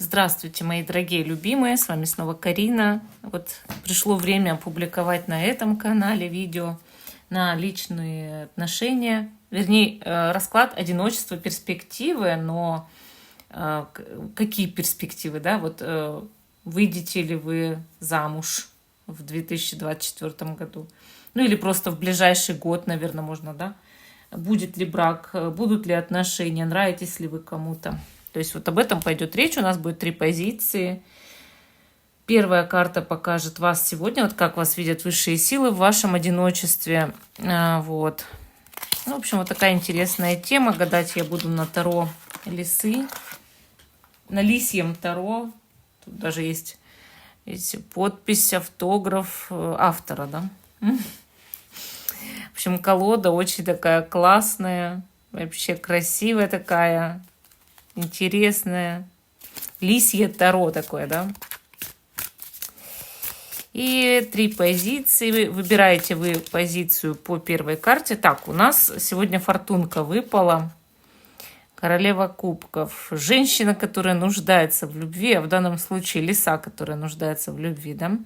Здравствуйте, мои дорогие любимые, с вами снова Карина. Вот пришло время опубликовать на этом канале видео на личные отношения, вернее, расклад одиночества, перспективы, но какие перспективы, да, вот выйдете ли вы замуж в 2024 году, ну или просто в ближайший год, наверное, можно, да, будет ли брак, будут ли отношения, нравитесь ли вы кому-то. То есть вот об этом пойдет речь. У нас будет 3 позиции. Первая карта покажет вас сегодня, вот как вас видят высшие силы в вашем одиночестве. Вот. Ну, в общем, вот такая интересная тема. Гадать я буду на Таро Лисы. На Лисьем Таро. Тут даже есть подпись, автограф автора, да. В общем, колода очень такая классная, вообще красивая такая, интересная. Лисье Таро такое, да. И 3 позиции. Выбираете вы позицию по первой карте. Так, у нас сегодня фортунка выпала. Королева кубков. Женщина, которая нуждается в любви, а в данном случае лиса, которая нуждается в любви, да.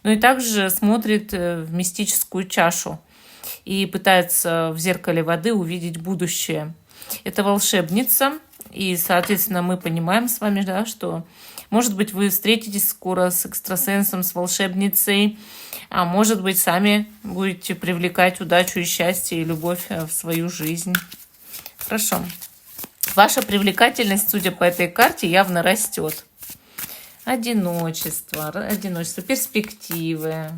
Ну и также смотрит в мистическую чашу и пытается в зеркале воды увидеть будущее. Это волшебница. И, соответственно, мы понимаем с вами, да, что, может быть, вы встретитесь скоро с экстрасенсом, с волшебницей, а может быть, сами будете привлекать удачу и счастье, и любовь в свою жизнь. Хорошо. Ваша привлекательность, судя по этой карте, явно растет. Одиночество, перспективы.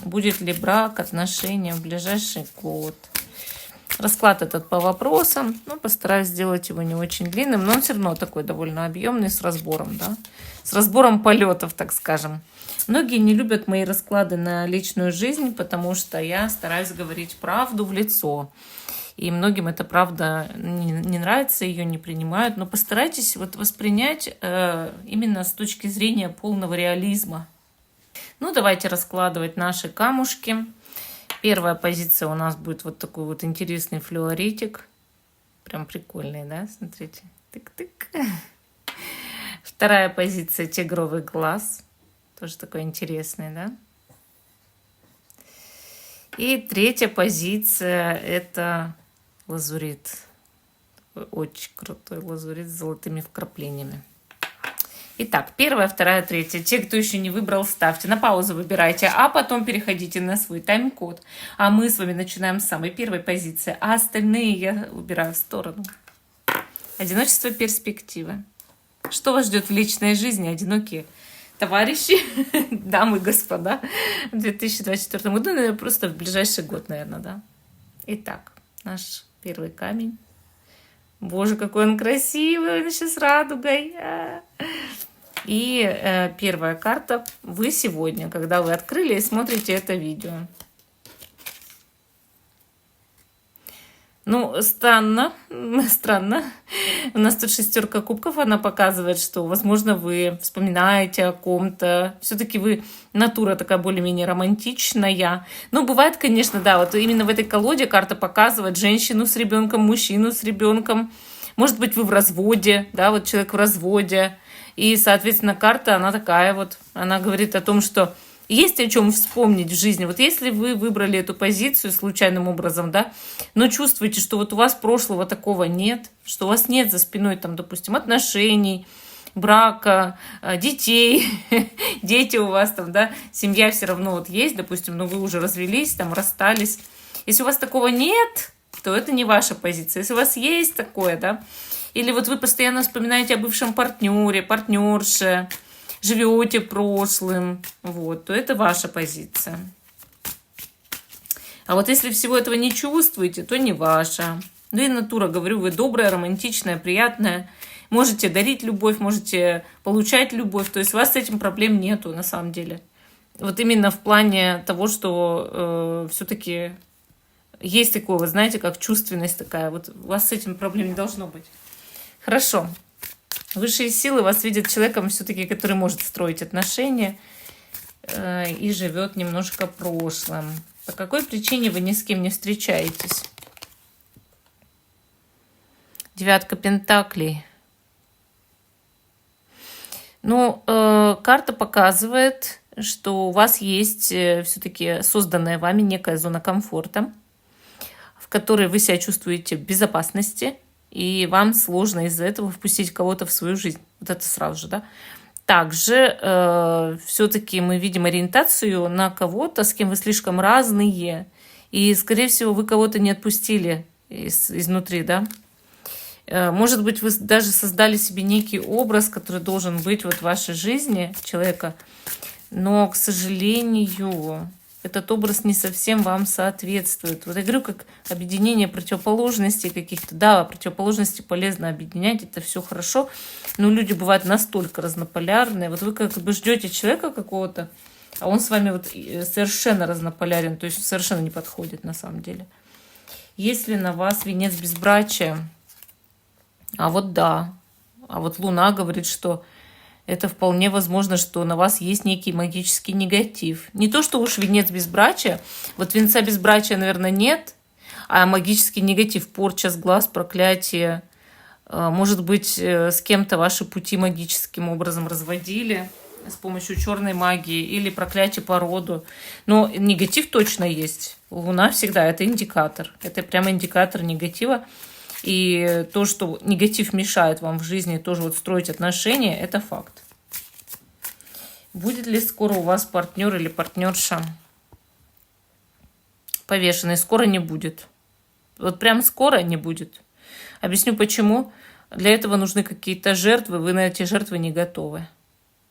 Будет ли брак, отношения в ближайший год. Расклад этот по вопросам. Ну, постараюсь сделать его не очень длинным, но он все равно такой довольно объемный, с разбором, да. С разбором полетов, так скажем. Многие не любят мои расклады на личную жизнь, потому что я стараюсь говорить правду в лицо. И многим эта правда не нравится, ее не принимают. Но постарайтесь вот воспринять именно с точки зрения полного реализма. Ну, давайте раскладывать наши камушки. Первая позиция у нас будет вот такой вот интересный флюоритик. Прям прикольный, да? Смотрите. Тык-тык. Вторая позиция — тигровый глаз. Тоже такой интересный, да? И третья позиция — это лазурит. Очень крутой лазурит с золотыми вкраплениями. Итак, первая, вторая, третья. Те, кто еще не выбрал, ставьте. На паузу выбирайте, а потом переходите на свой тайм-код. А мы с вами начинаем с самой первой позиции, а остальные я убираю в сторону. Одиночество, перспективы. Что вас ждет в личной жизни, одинокие товарищи, дамы и господа, в 2024 году, наверное, просто в ближайший год, наверное, да? Итак, наш первый камень. Боже, какой он красивый, он еще с радугой. И первая карта. Вы сегодня, когда вы открыли и смотрите это видео. Ну, странно. У нас тут 6 кубков, она показывает, что, возможно, вы вспоминаете о ком-то. Все-таки вы натура такая более-менее романтичная. Ну, бывает, конечно, да, вот именно в этой колоде карта показывает женщину с ребенком, мужчину с ребенком. Может быть, вы в разводе, да, вот человек в разводе. И, соответственно, карта, она такая вот, она говорит о том, что есть о чем вспомнить в жизни. Вот если вы выбрали эту позицию случайным образом, да, но чувствуете, что вот у вас прошлого такого нет, что у вас нет за спиной, там, допустим, отношений, брака, детей, дети у вас там, да, семья все равно вот есть, допустим, но вы уже развелись, там, расстались. Если у вас такого нет, то это не ваша позиция. Если у вас есть такое, да, или вот вы постоянно вспоминаете о бывшем партнере, партнерше, живете прошлым, вот, то это ваша позиция. А вот если всего этого не чувствуете, то не ваша. Ну и натура, говорю, вы добрая, романтичная, приятная. Можете дарить любовь, можете получать любовь. То есть у вас с этим проблем нету на самом деле. Вот именно в плане того, что все-таки есть такое, вы знаете, как чувственность такая. Вот у вас с этим проблем не должно быть. Хорошо. Высшие силы вас видят человеком все-таки, который может строить отношения и живет немножко прошлым. По какой причине вы ни с кем не встречаетесь? 9 пентаклей. Ну, карта показывает, что у вас есть все-таки созданная вами некая зона комфорта, в которой вы себя чувствуете в безопасности, и вам сложно из-за этого впустить кого-то в свою жизнь. Вот это сразу же, да? Также все-таки мы видим ориентацию на кого-то, с кем вы слишком разные, и, скорее всего, вы кого-то не отпустили изнутри, да? Может быть, вы даже создали себе некий образ, который должен быть вот в вашей жизни человека, но, к сожалению, этот образ не совсем вам соответствует. Вот я говорю, как объединение противоположностей каких-то. Да, противоположности полезно объединять, это все хорошо, но люди бывают настолько разнополярные. Вот вы как бы ждете человека какого-то, а он с вами вот совершенно разнополярен, то есть совершенно не подходит на самом деле. Если на вас венец безбрачия, а вот да, а вот Луна говорит, что это вполне возможно, что на вас есть некий магический негатив. Не то, что уж венец безбрачия, вот венца безбрачия, наверное, нет, а магический негатив, порча с глаз, проклятие. Может быть, с кем-то ваши пути магическим образом разводили с помощью черной магии или проклятие по роду. Но негатив точно есть. Луна всегда это индикатор. Это прямо индикатор негатива. И то, что негатив мешает вам в жизни тоже вот строить отношения, это факт. Будет ли скоро у вас партнер или партнерша повешенный? Скоро не будет. Вот прям скоро не будет. Объясню почему. Для этого нужны какие-то жертвы, вы на эти жертвы не готовы.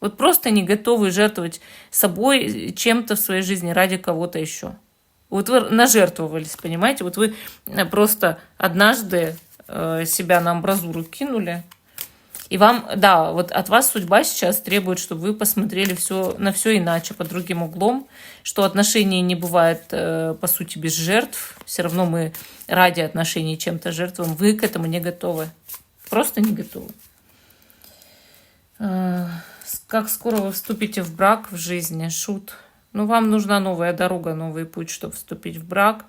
Вот просто не готовы жертвовать собой, чем-то в своей жизни ради кого-то еще. Вот вы нажертвовались, понимаете? Вот вы просто однажды себя на амбразуру кинули, и вам, да, вот от вас судьба сейчас требует, чтобы вы посмотрели на все иначе, под другим углом, что отношения не бывает, по сути, без жертв. Все равно мы ради отношений чем-то жертвуем. Вы к этому не готовы. Просто не готовы. Как скоро вы вступите в брак в жизни? Шут. Ну, вам нужна новая дорога, новый путь, чтобы вступить в брак.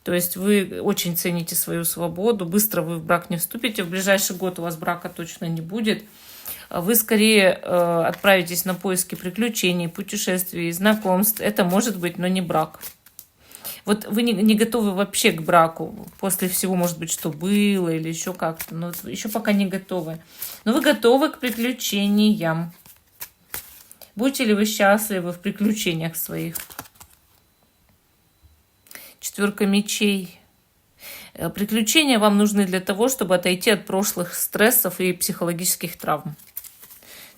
То есть вы очень цените свою свободу. Быстро вы в брак не вступите. В ближайший год у вас брака точно не будет. Вы скорее отправитесь на поиски приключений, путешествий, знакомств. Это может быть, но не брак. Вот вы не готовы вообще к браку. После всего, может быть, что было или еще как-то. Но еще пока не готовы. Но вы готовы к приключениям. Будете ли вы счастливы в приключениях своих? 4 мечей. Приключения вам нужны для того, чтобы отойти от прошлых стрессов и психологических травм.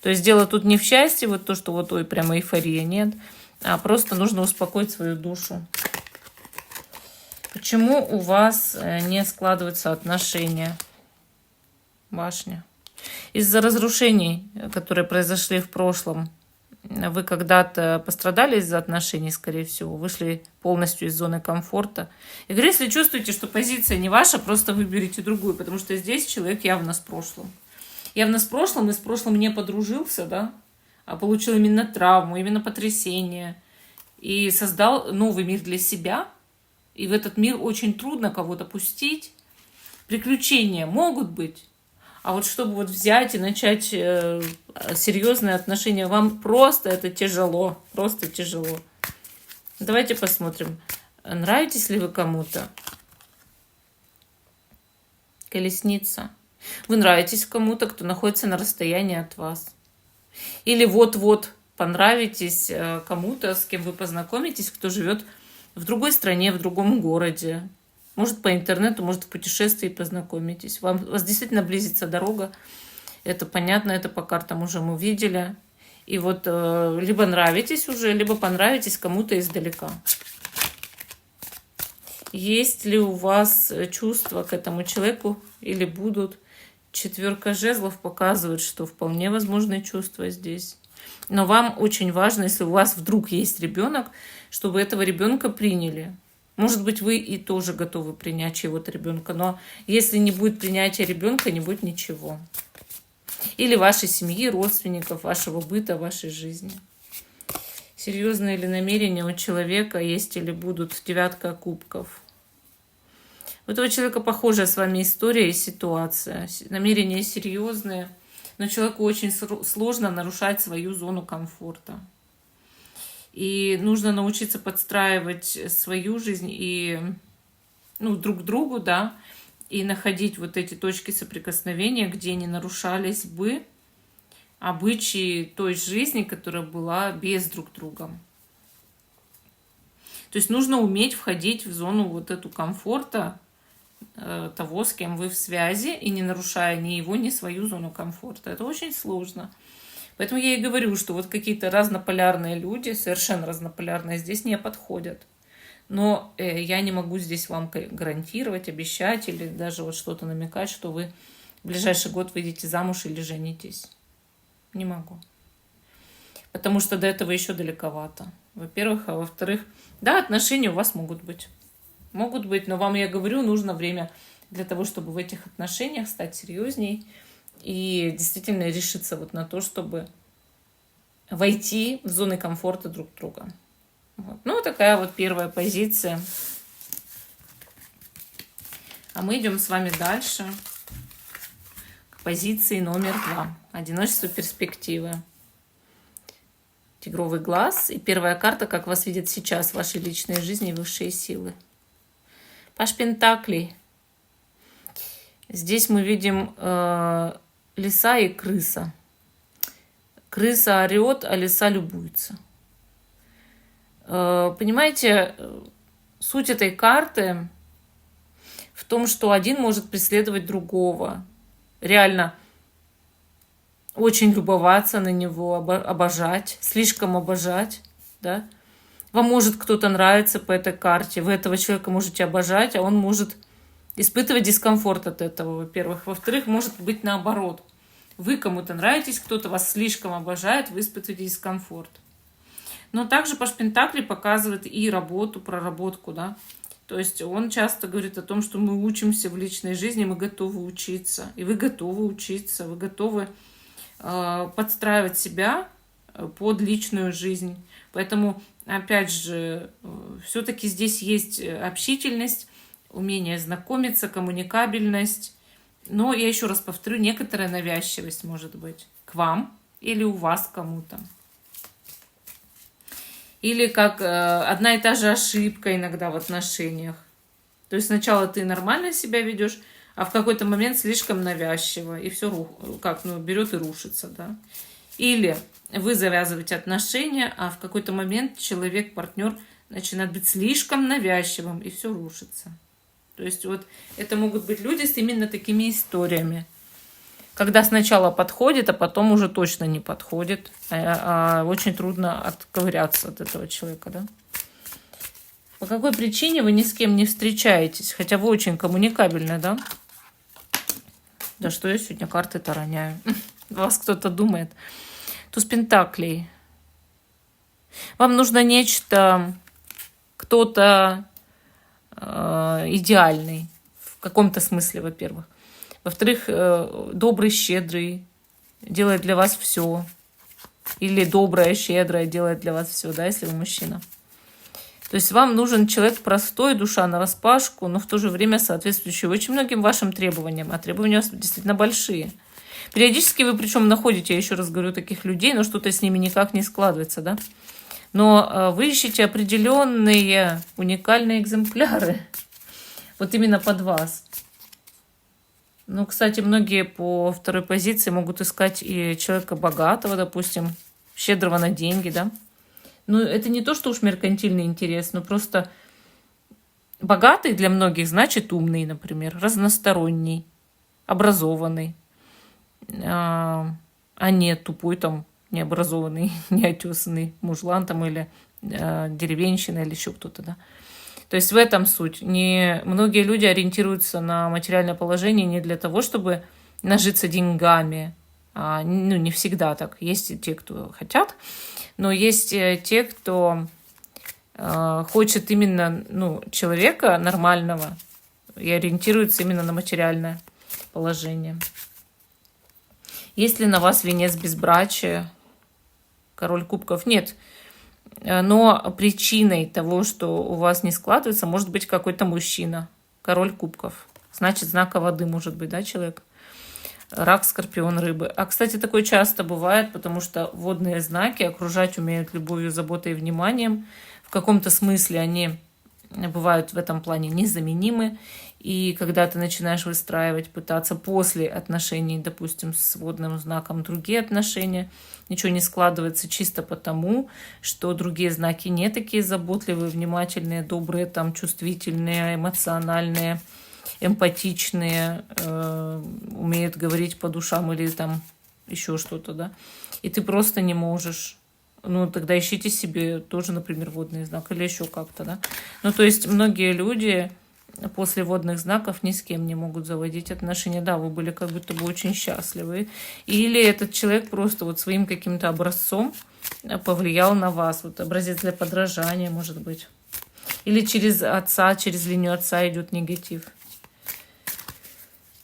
То есть дело тут не в счастье, вот то, что вот ой, прямо эйфория, нет. А просто нужно успокоить свою душу. Почему у вас не складываются отношения? Башня. Из-за разрушений, которые произошли в прошлом. Вы когда-то пострадали из-за отношений, скорее всего, вышли полностью из зоны комфорта. Я говорю, если чувствуете, что позиция не ваша, просто выберите другую, потому что здесь человек явно с прошлым. Явно с прошлым, и с прошлым не подружился, да, а получил именно травму, именно потрясение, и создал новый мир для себя. И в этот мир очень трудно кого-то пустить. Приключения могут быть, а вот чтобы вот взять и начать серьезные отношения, вам просто это тяжело. Просто тяжело. Давайте посмотрим, нравитесь ли вы кому-то. Колесница. Вы нравитесь кому-то, кто находится на расстоянии от вас. Или вот-вот понравитесь кому-то, с кем вы познакомитесь, кто живет в другой стране, в другом городе. Может, по интернету, может, в путешествии познакомитесь. Вас действительно близится дорога. Это понятно, это по картам уже мы видели. И вот либо нравитесь уже, либо понравитесь кому-то издалека. Есть ли у вас чувства к этому человеку или будут? 4 жезлов показывает, что вполне возможны чувства здесь. Но вам очень важно, если у вас вдруг есть ребенок, чтобы этого ребенка приняли. Может быть, вы и тоже готовы принять чьего-то ребенка, но если не будет принятия ребенка, не будет ничего. Или вашей семьи, родственников, вашего быта, вашей жизни. Серьезные ли намерения у человека есть или будут? 9 кубков. У этого человека похожая с вами история и ситуация. Намерения серьезные. но человеку очень сложно нарушать свою зону комфорта. И нужно научиться подстраивать свою жизнь и друг к другу, да, и находить вот эти точки соприкосновения, где не нарушались бы обычаи той жизни, которая была без друг друга. То есть нужно уметь входить в зону вот эту комфорта того, с кем вы в связи, и не нарушая ни его, ни свою зону комфорта. Это очень сложно. Поэтому я и говорю, что вот какие-то разнополярные люди, совершенно разнополярные, здесь не подходят. Но я не могу здесь вам гарантировать, обещать или даже вот что-то намекать, что вы в ближайший год выйдете замуж или женитесь. Не могу. Потому что до этого еще далековато. Во-первых, а во-вторых, да, отношения у вас могут быть. Могут быть, но вам, я говорю, нужно время для того, чтобы в этих отношениях стать серьезней и действительно решиться вот на то, чтобы войти в зоны комфорта друг друга. Вот. Ну, такая вот первая позиция. А мы идем с вами дальше к позиции номер 2. Одиночество перспективы. Тигровый глаз. И первая карта, как вас видят сейчас в вашей личной жизни, высшие силы. Паш Пентаклей. Здесь мы видим лиса и крыса. Крыса орет, а лиса любуется. Понимаете, суть этой карты в том, что один может преследовать другого. Реально очень любоваться на него, обожать, слишком обожать. Да? Вам может кто-то нравиться по этой карте, вы этого человека можете обожать, а он может испытывать дискомфорт от этого, во-первых. Во-вторых, может быть наоборот. Вы кому-то нравитесь, кто-то вас слишком обожает, вы испытываете дискомфорт. Но также Паш Пентаклей показывает и работу, проработку, да. То есть он часто говорит о том, что мы учимся в личной жизни, мы готовы учиться. И вы готовы учиться, вы готовы подстраивать себя под личную жизнь. Поэтому, опять же, все-таки здесь есть общительность, умение знакомиться, коммуникабельность. Но я еще раз повторю, некоторая навязчивость может быть к вам или у вас к кому-то. Или как одна и та же ошибка иногда в отношениях. То есть сначала ты нормально себя ведешь, а в какой-то момент слишком навязчиво, и все берет и рушится. Да? Или вы завязываете отношения, а в какой-то момент человек, партнер начинает быть слишком навязчивым, и все рушится. То есть вот это могут быть люди с именно такими историями. Когда сначала подходит, а потом уже точно не подходит. Очень трудно отковыряться от этого человека, да? По какой причине вы ни с кем не встречаетесь? Хотя вы очень коммуникабельны, да? Да что я сегодня карты-то роняю? Вас кто-то думает. Туз Пентаклей. Вам нужно нечто, кто-то идеальный. В каком-то смысле, во-первых. Во-вторых, добрый, щедрый, делает для вас все. Или добрая, щедрая, делает для вас все, да, если вы мужчина. То есть вам нужен человек простой, душа нараспашку, но в то же время соответствующий очень многим вашим требованиям. А требования у вас действительно большие. Периодически вы причем находите, я еще раз говорю, таких людей, но что-то с ними никак не складывается, да. Но вы ищете определенные уникальные экземпляры. Вот именно под вас. Ну, кстати, многие по второй позиции могут искать и человека богатого, допустим, щедрого на деньги, да. Ну, это не то, что уж меркантильный интерес, но просто богатый для многих значит умный, например, разносторонний, образованный, а не тупой там, необразованный, неотесанный мужлан там или деревенщина или еще кто-то, да. То есть в этом суть. Многие люди ориентируются на материальное положение не для того, чтобы нажиться деньгами. Не всегда так. Есть и те, кто хотят, но есть те, кто хочет именно человека нормального и ориентируется именно на материальное положение. Есть ли на вас венец безбрачия? Король кубков? Нет. Но причиной того, что у вас не складывается, может быть какой-то мужчина. Король кубков. Значит, знака воды может быть, да, человек? Рак, скорпион, рыбы. А, кстати, такое часто бывает, потому что водные знаки окружать умеют любовью, заботой и вниманием. В каком-то смысле они бывают в этом плане незаменимы. И когда ты начинаешь выстраивать, пытаться после отношений, допустим, с водным знаком другие отношения, ничего не складывается чисто потому, что другие знаки не такие заботливые, внимательные, добрые, там, чувствительные, эмоциональные, эмпатичные, умеют говорить по душам или там еще что-то, да. И ты просто не можешь. Ну, тогда ищите себе тоже, например, водный знак или еще как-то, да. Ну, то есть многие люди после водных знаков ни с кем не могут заводить отношения. Да, вы были как будто бы очень счастливы. Или этот человек просто вот своим каким-то образцом повлиял на вас. Вот образец для подражания, может быть. Или через отца, через линию отца идет негатив.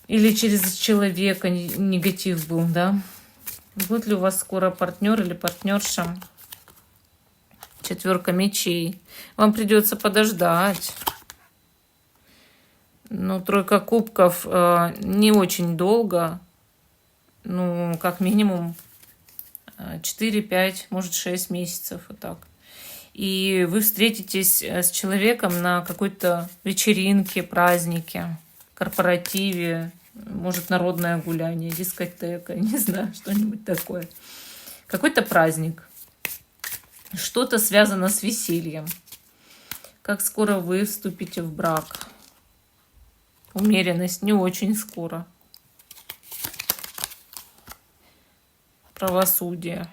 Или через человека негатив был, да. Будет ли у вас скоро партнер или партнерша? 4 мечей. Вам придется подождать. Ну, 3 кубков не очень долго. Ну, как минимум 4, 5, может 6 месяцев. Вот так. И вы встретитесь с человеком на какой-то вечеринке, празднике, корпоративе, может, народное гуляние, дискотека, не знаю, что-нибудь такое. Какой-то праздник. Что-то связано с весельем. Как скоро вы вступите в брак? Умеренность не очень скоро. Правосудие.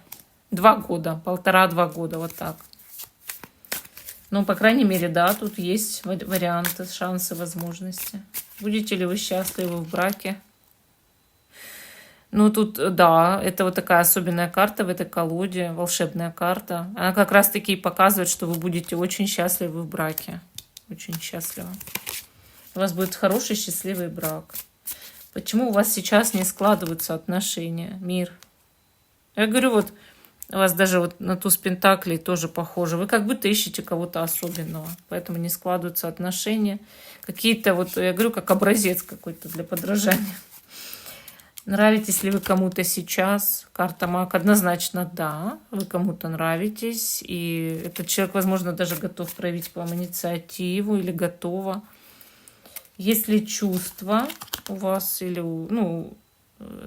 2 года, 1,5-2 года, вот так. Ну, по крайней мере, да, тут есть варианты, шансы, возможности. Будете ли вы счастливы в браке? Ну, тут, да, это вот такая особенная карта в этой колоде, волшебная карта. Она как раз-таки показывает, что вы будете очень счастливы в браке. Очень счастливы. У вас будет хороший, счастливый брак. Почему у вас сейчас не складываются отношения? Мир. Я говорю, вот у вас даже вот на туз пентаклей тоже похоже. Вы как будто ищете кого-то особенного, поэтому не складываются отношения. Какие-то вот, я говорю, как образец какой-то для подражания. Нравитесь ли вы кому-то сейчас? Карта Маг однозначно да. Вы кому-то нравитесь. И этот человек, возможно, даже готов проявить к вам инициативу или готова. Есть ли чувства у вас или ну,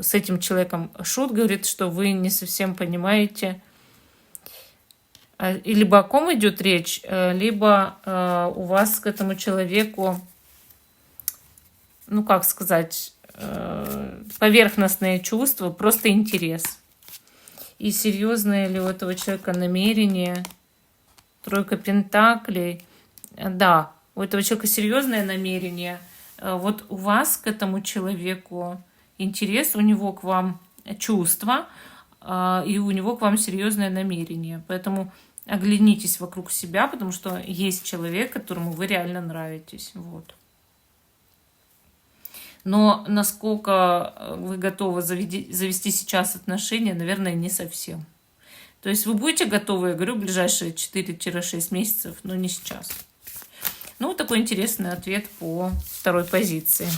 с этим человеком? Шут говорит, что вы не совсем понимаете, и либо о ком идет речь, либо у вас к этому человеку, ну как сказать, поверхностные чувства, просто интерес. И серьезное ли у этого человека намерение? 3 пентаклей. Да, у этого человека серьезное намерение. Вот у вас к этому человеку интерес, у него к вам чувства, и у него к вам серьезное намерение. Поэтому оглянитесь вокруг себя, потому что есть человек, которому вы реально нравитесь. Вот. Но насколько вы готовы завести сейчас отношения, наверное, не совсем. То есть вы будете готовы, я говорю, в ближайшие 4-6 месяцев, но не сейчас. Ну, вот такой интересный ответ по 2 позиции.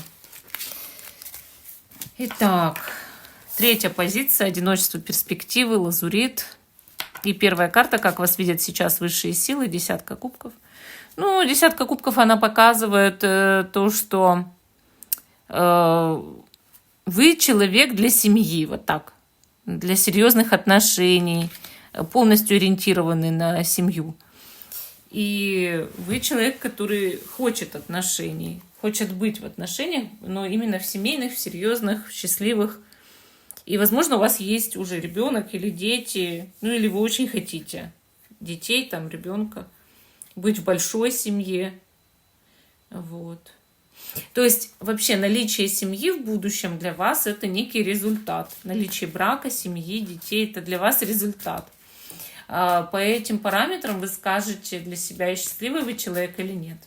Итак, 3 позиция, одиночество, перспективы, лазурит. И 1 карта, как вас видят сейчас высшие силы, 10 кубков. Ну, 10 кубков, она показывает то, что вы человек для семьи, вот так, для серьезных отношений, полностью ориентированный на семью. И вы человек, который хочет отношений, хочет быть в отношениях, но именно в семейных, в серьезных, в счастливых. И, возможно, у вас есть уже ребенок или дети, ну или вы очень хотите детей, там, ребенка, быть в большой семье. Вот. То есть вообще наличие семьи в будущем для вас это некий результат. Наличие брака, семьи, детей это для вас результат. По этим параметрам вы скажете для себя, счастливый вы человек или нет.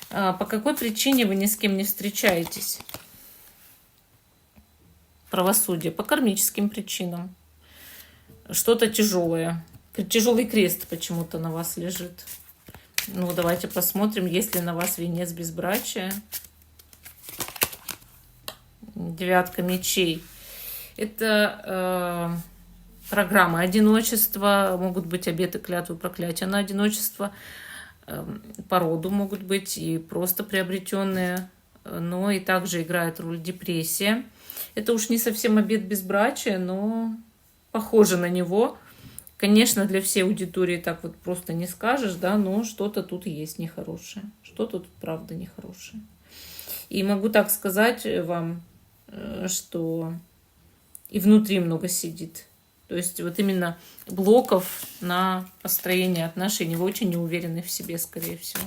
По какой причине вы ни с кем не встречаетесь? Правосудие. По кармическим причинам. Что-то тяжелое. Тяжелый крест почему-то на вас лежит. Ну, давайте посмотрим, есть ли на вас венец безбрачия. Девятка мечей. Это программа одиночества, могут быть обеты, клятвы, проклятия на одиночество, по роду могут быть и просто приобретенные, но и также играет роль депрессия. Это уж не совсем обет безбрачия, но похоже на него. Конечно, для всей аудитории так вот просто не скажешь, да, но что-то тут есть нехорошее, что-то тут правда нехорошее. И могу так сказать вам, что и внутри много сидит. То есть вот именно блоков на построение отношений. Вы очень не уверены в себе, скорее всего.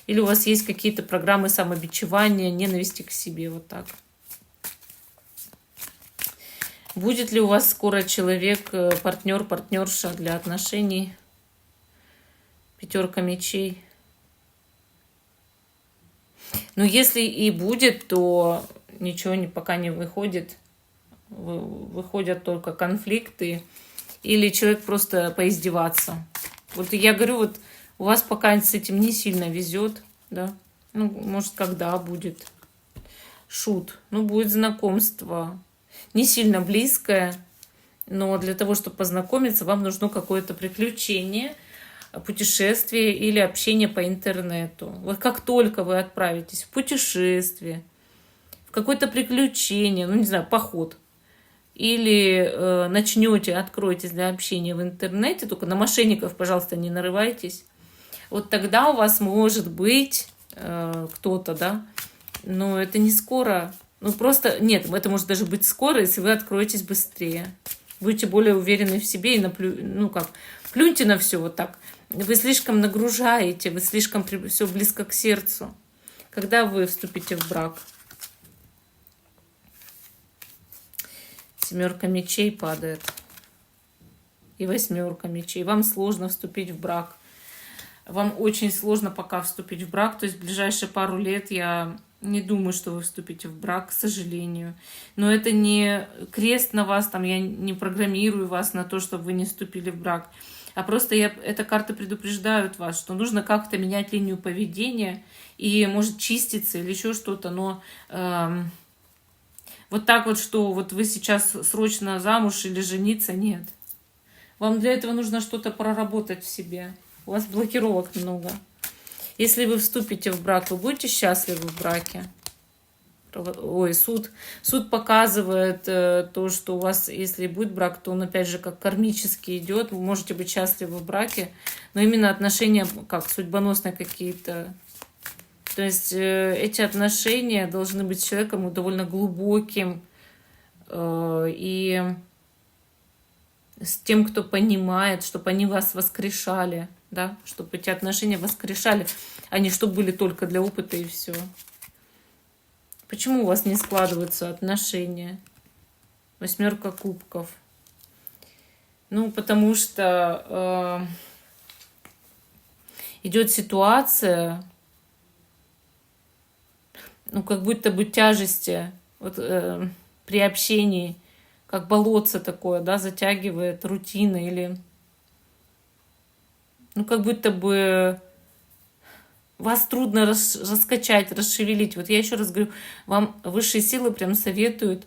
Или у вас есть какие-то программы самобичевания, ненависти к себе, вот так. Будет ли у вас скоро человек, партнер, партнерша для отношений? Пятерка мечей. Но если и будет, то ничего пока не выходит. Выходят только конфликты. Или человек просто поиздеваться. Вот я говорю, вот у вас пока с этим не сильно везет, да? Ну, может, когда будет. Шут. Ну, будет знакомство. Не сильно близкое, но для того, чтобы познакомиться, вам нужно какое-то приключение, путешествие или общение по интернету. Вот как только вы отправитесь в путешествие, в какое-то приключение, ну, не знаю, поход, или начнете, откроетесь для общения в интернете, только на мошенников, пожалуйста, не нарывайтесь, вот тогда у вас может быть кто-то, да, но это не скоро. Ну, просто, нет, это может даже быть скоро, если вы откроетесь быстрее. Будете более уверены в себе и плюньте на все вот так. Вы слишком нагружаете, вы слишком все близко к сердцу. Когда вы вступите в брак? Семерка мечей падает. И восьмерка мечей. Вам сложно вступить в брак. Вам очень сложно пока вступить в брак. То есть в ближайшие пару лет я не думаю, что вы вступите в брак, к сожалению. Но это не крест на вас, там я не программирую вас на то, чтобы вы не вступили в брак. А просто эта карта предупреждает вас, что нужно как-то менять линию поведения и, может, чиститься или еще что-то. Но вот так вот, что вот вы сейчас срочно замуж или жениться, нет. Вам для этого нужно что-то проработать в себе. У вас блокировок много. Если вы вступите в брак, вы будете счастливы в браке? Ой, суд. Суд показывает то, что у вас, если будет брак, то он опять же как кармически идет. Вы можете быть счастливы в браке, но именно отношения как судьбоносные какие-то. То есть эти отношения должны быть с человеком довольно глубоким и с тем, кто понимает, чтобы они вас воскрешали, да, чтобы эти отношения воскрешали, а не чтобы были только для опыта и все. Почему у вас не складываются отношения? Восьмерка кубков. Ну, потому что идет ситуация, ну, как будто бы тяжести вот, при общении, как болотце такое, да, затягивает рутина или, ну, как будто бы вас трудно раскачать, расшевелить. Вот я еще раз говорю, вам высшие силы прям советуют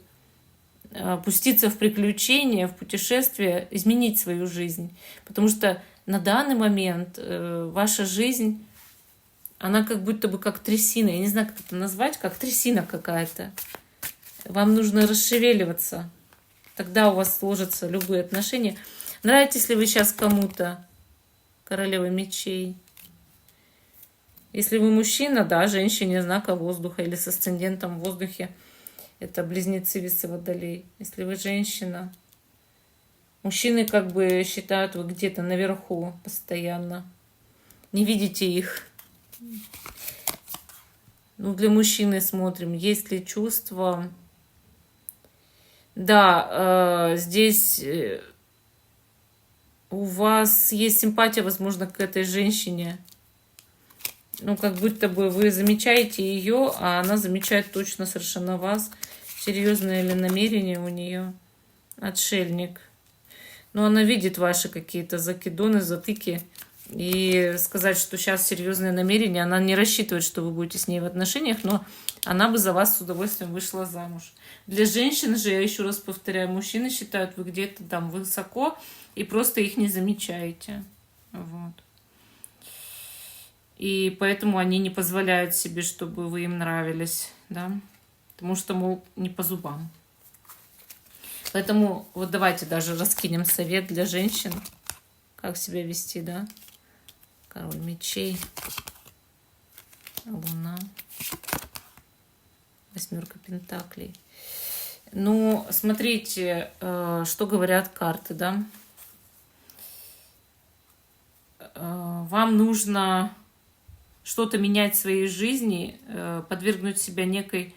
пуститься в приключения, в путешествие, изменить свою жизнь. Потому что на данный момент ваша жизнь, она как будто бы как трясина. Я не знаю, как это назвать, как трясина какая-то. Вам нужно расшевеливаться. Тогда у вас сложатся любые отношения. Нравитесь ли вы сейчас кому-то? Королева мечей. Если вы мужчина, да, женщине знака воздуха или с асцендентом в воздухе. Это близнецы, весы, водолей. Если вы женщина. Мужчины как бы считают, вы где-то наверху постоянно. Не видите их. Ну, для мужчины смотрим, есть ли чувства. Да, здесь у вас есть симпатия, возможно, к этой женщине. Ну, как будто бы вы замечаете ее, а она замечает точно совершенно вас. Серьезное ли намерение у нее? Отшельник. Но она видит ваши какие-то закидоны, затыки. И сказать, что сейчас серьезные намерения, она не рассчитывает, что вы будете с ней в отношениях, но она бы за вас с удовольствием вышла замуж. Для женщин же, я еще раз повторяю, мужчины считают, вы где-то там высоко и просто их не замечаете. Вот. И поэтому они не позволяют себе, чтобы вы им нравились, да, потому что, мол, не по зубам. Поэтому вот давайте даже раскинем совет для женщин, как себя вести, да. Король мечей, Луна, 8 пентаклей. Ну, смотрите, что говорят карты, да. Вам нужно что-то менять в своей жизни, подвергнуть себя некой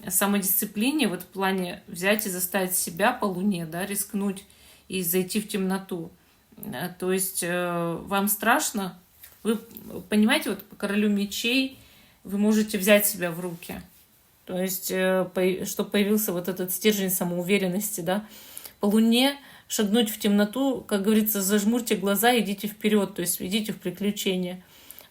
самодисциплине, вот в плане взять и заставить себя по Луне, да, рискнуть и зайти в темноту. То есть вам страшно, вы понимаете, вот по королю мечей вы можете взять себя в руки. То есть, чтобы появился вот этот стержень самоуверенности, да. По Луне шагнуть в темноту, как говорится, зажмурьте глаза, идите вперед, то есть идите в приключения.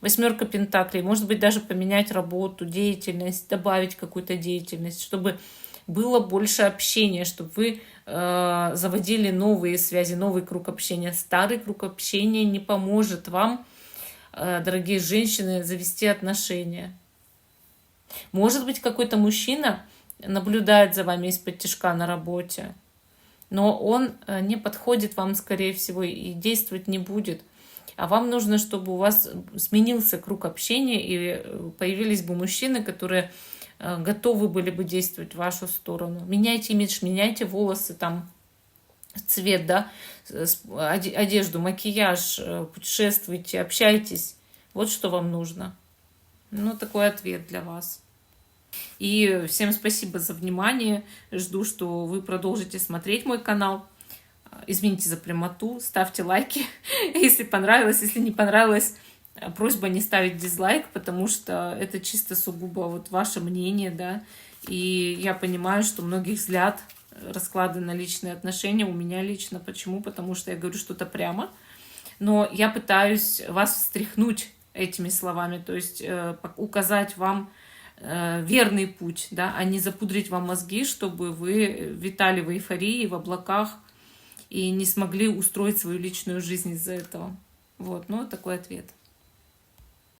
8 пентаклей, может быть, даже поменять работу, деятельность, добавить какую-то деятельность, чтобы было больше общения, чтобы вы заводили новые связи, новый круг общения. Старый круг общения не поможет вам, дорогие женщины, завести отношения. Может быть, какой-то мужчина наблюдает за вами из-под тишка на работе, но он не подходит вам, скорее всего, и действовать не будет. А вам нужно, чтобы у вас сменился круг общения и появились бы мужчины, которые готовы были бы действовать в вашу сторону. Меняйте имидж, меняйте волосы, там, цвет, да, одежду, макияж, путешествуйте, общайтесь. Вот что вам нужно. Ну, такой ответ для вас. И всем спасибо за внимание. Жду, что вы продолжите смотреть мой канал. Извините за прямоту, ставьте лайки, если понравилось. Если не понравилось, просьба не ставить дизлайк, потому что это чисто сугубо вот ваше мнение, да. И я понимаю, что у многих взгляд расклады на личные отношения, у меня лично. Почему? Потому что я говорю что-то прямо. Но я пытаюсь вас встряхнуть этими словами, то есть указать вам верный путь, да, а не запудрить вам мозги, чтобы вы витали в эйфории, в облаках, и не смогли устроить свою личную жизнь из-за этого. Вот, ну, такой ответ.